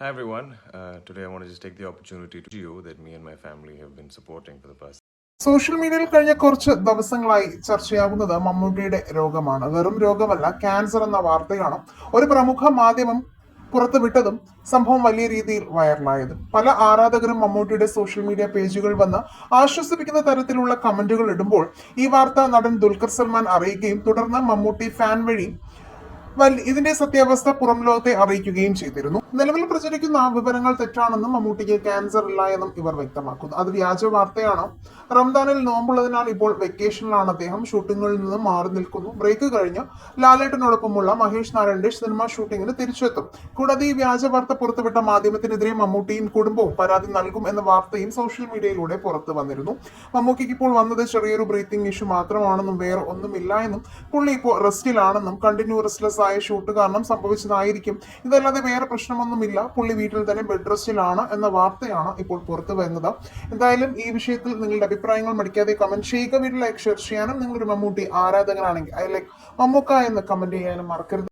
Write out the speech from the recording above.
Hi everyone. Today I want to just take the opportunity to you that me and my family have been supporting for the past. Social മീഡിയയിൽ കഴിഞ്ഞ കുറച്ച് ദിവസങ്ങളായി ചർച്ചയാകുന്നത് മമ്മൂട്ടിയുടെ രോഗമാണ്. വെറും രോഗമല്ല, cancer എന്ന വാർത്തയാണ് ഒരു പ്രമുഖ മാധ്യമം പുറത്തുവിട്ടതും സംഭവം വലിയ രീതിയിൽ വൈറലായതും. പല ആരാധകരും മമ്മൂട്ടിയുടെ സോഷ്യൽ മീഡിയ പേജുകൾ വന്ന് ആശ്വസിപ്പിക്കുന്ന തരത്തിലുള്ള കമന്റുകൾ ഇടുമ്പോൾ ഈ വാർത്ത നടൻ ദുൽഖർ സൽമാൻ അറിയിക്കുകയും തുടർന്ന് മമ്മൂട്ടി ഫാൻ വഴി ഇതിന്റെ സത്യാവസ്ഥ പുറം ലോകത്തെ അറിയിക്കുകയും ചെയ്തിരുന്നു. നിലവിൽ പ്രചരിക്കുന്ന വിവരങ്ങൾ തെറ്റാണെന്നും മമ്മൂട്ടിക്ക് ക്യാൻസർ ഇല്ല എന്നും ഇവർ വ്യക്തമാക്കുന്നു. അത് വ്യാജ വാർത്തയാണ്. റംദാനിൽ നോമ്പുള്ളതിനാൽ ഇപ്പോൾ വെക്കേഷനിലാണ് അദ്ദേഹം. ഷൂട്ടിങ്ങുകളിൽ നിന്ന് മാറി നിൽക്കുന്നു. ബ്രേക്ക് കഴിഞ്ഞ് ലാലേട്ടനോടൊപ്പമുള്ള മഹേഷ് നാരായണന്റെ സിനിമ ഷൂട്ടിങ്ങിന് തിരിച്ചെത്തും. കൂടാതെ ഈ വ്യാജ വാർത്ത പുറത്തുവിട്ട മാധ്യമത്തിനെതിരെ മമ്മൂട്ടിയും കുടുംബവും പരാതി നൽകും എന്ന വാർത്തയും സോഷ്യൽ മീഡിയയിലൂടെ പുറത്തു വന്നിരുന്നു. മമ്മൂട്ടിക്ക് ഇപ്പോൾ വന്നത് ചെറിയൊരു ബ്രീത്തിങ് ഇഷ്യൂ മാത്രമാണെന്നും വേറെ ഒന്നുമില്ല എന്നും പുള്ളി ഇപ്പോൾ റെസ്റ്റിലാണെന്നും കണ്ടിന്യൂ റെസ്റ്റ്ലെസ് ആയ ഷൂട്ട് കാരണം സംഭവിച്ചതായിരിക്കും, ഇതല്ലാതെ വേറെ പ്രശ്നമൊന്നുമില്ല, പുള്ളി വീട്ടിൽ തന്നെ ബെഡ് റെസ്റ്റിലാണ് എന്ന വാർത്തയാണ് ഇപ്പോൾ പുറത്തു വരുന്നത്. എന്തായാലും ഈ വിഷയത്തിൽ നിങ്ങളുടെ അഭിപ്രായങ്ങൾ മടിക്കാതെ കമന്റ് ചെയ്യുക. വീട്ടിൽ ലൈക്ക് ഷെയർ ചെയ്യാനും നിങ്ങളൊരു മമ്മൂട്ടി ആരാധകനാണെങ്കിൽ ഐ ലൈക്ക് മമ്മൂക്ക എന്ന് കമന്റ് ചെയ്യാനും മറക്കരുത്.